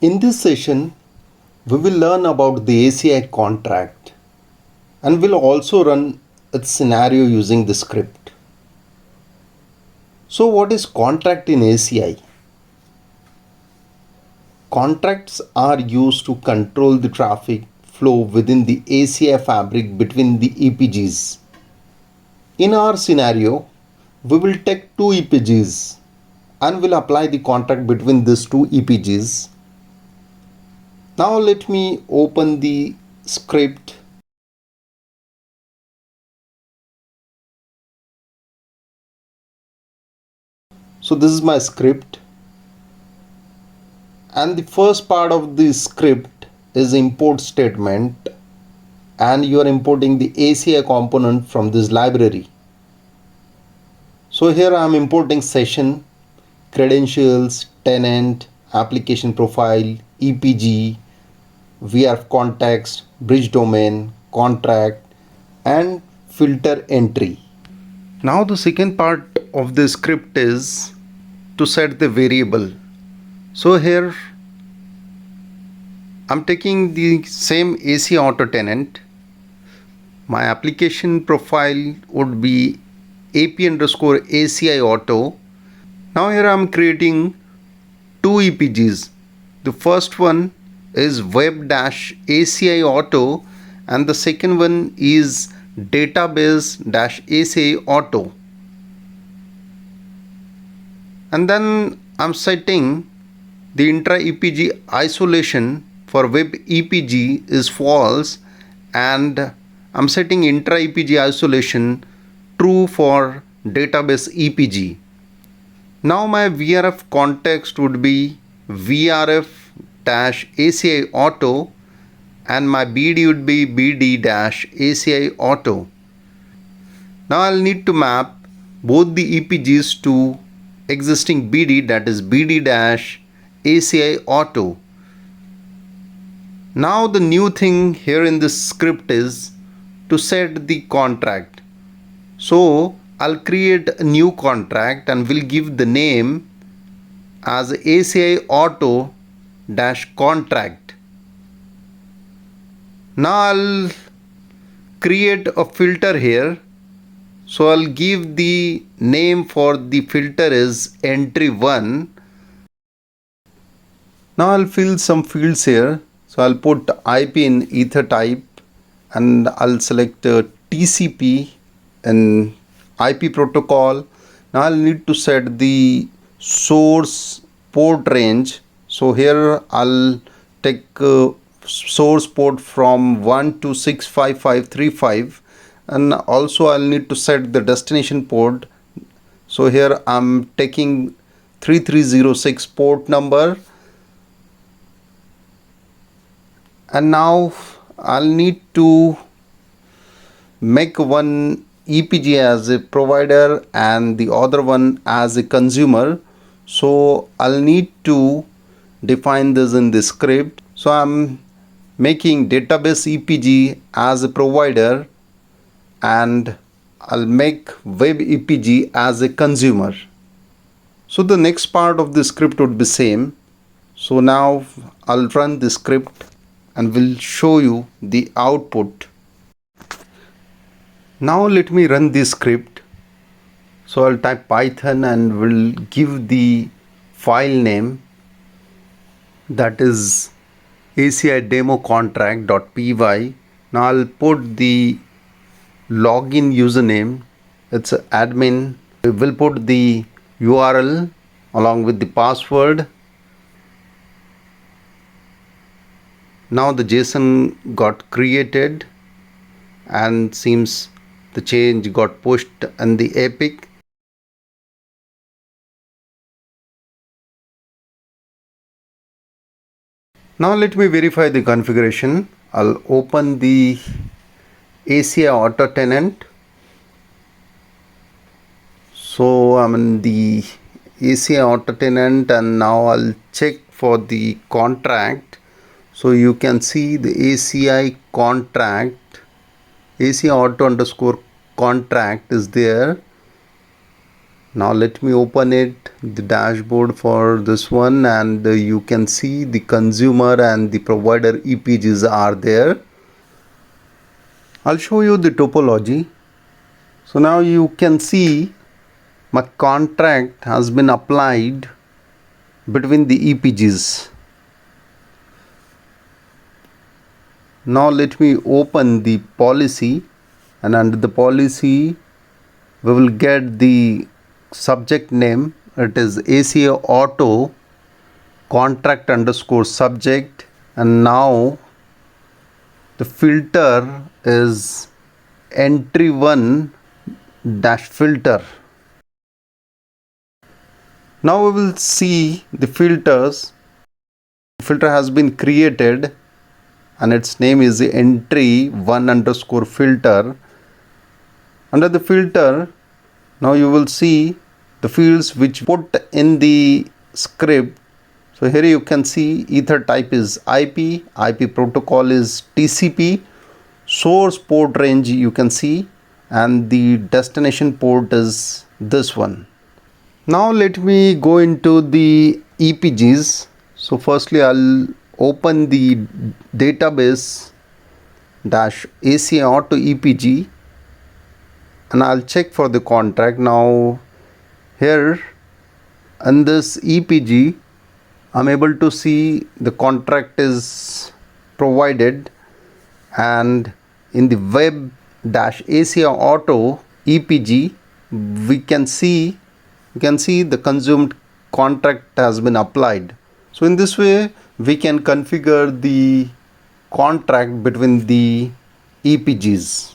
In this session, we will learn about the ACI contract and will also run its scenario using the script. So what is contract in ACI? Contracts are used to control the traffic flow within the ACI fabric between the EPGs. In our scenario, we will take two EPGs and will apply the contract between these two EPGs. Now let me open the script. So this is my script, and the first part of the script is import statement, and you are importing the ACI component from this library. So here I am importing session, credentials, tenant, application profile, EPG, VRF context, bridge domain, contract, and filter entry. Now the second part of the script is to set the variable. So here I'm taking the same ACI auto tenant. My application profile would be AP_ACI auto. Now here I'm creating two EPGs. The first one is web-ACI auto and the second one is database-ACI auto. And then I'm setting the intra EPG isolation for web EPG is false, and I'm setting intra EPG isolation true for database EPG. Now my VRF context would be VRF-ACI auto and my BD would be BD-ACI auto. Now I'll need to map both the EPGs to existing BD, that is BD-ACI auto. Now the new thing here in this script is to set the contract. So I'll create a new contract and will give the name as ACI auto -contract. Now I'll create a filter here. So I'll give the name for the filter is entry1. Now I'll fill some fields here. So I'll put IP in ether type and I'll select TCP and IP protocol. Now I'll need to set the source port range. So here I'll take source port from 1 to 65535, and also I'll need to set the destination port. So here I'm taking 3306 port number, and now I'll need to make one EPG as a provider and the other one as a consumer. So I'll need to define this in the script. So I'm making database EPG as a provider and I'll make web EPG as a consumer. So the next part of the script would be same. So now I'll run the script and will show you the output. Now let me run this script. So I'll type Python and will give the file name, that is ACI demo contract.py. Now I'll put the login username, it's admin. We will put the URL along with the password. Now the JSON got created and seems the change got pushed in the epic. Now let me verify the configuration. I'll open the ACI auto tenant. So I'm in the ACI auto tenant and now I'll check for the contract. So you can see the ACI contract, ACI auto_contract is there. Now let me open it, the dashboard for this one, and you can see the consumer and the provider EPGs are there. I'll show you the topology. So now you can see my contract has been applied between the EPGs. Now let me open the policy, and under the policy we will get the subject name. It is ACI auto contract underscore subject, and now the filter is entry 1 dash filter. Now we will see the filters. Filter has been created and its name is entry 1 underscore filter. Under the filter, now you will see the fields which put in the script. So here you can see ether type is IP, IP protocol is TCP, source port range you can see, and the destination port is this one. Now let me go into the EPGs. So firstly I'll open the database dash ACI auto EPG and I'll check for the contract. Now here in this EPG I'm able to see the contract is provided, and in the web dash ACI auto EPG we can see the consumed contract has been applied. So in this way we can configure the contract between the EPGs.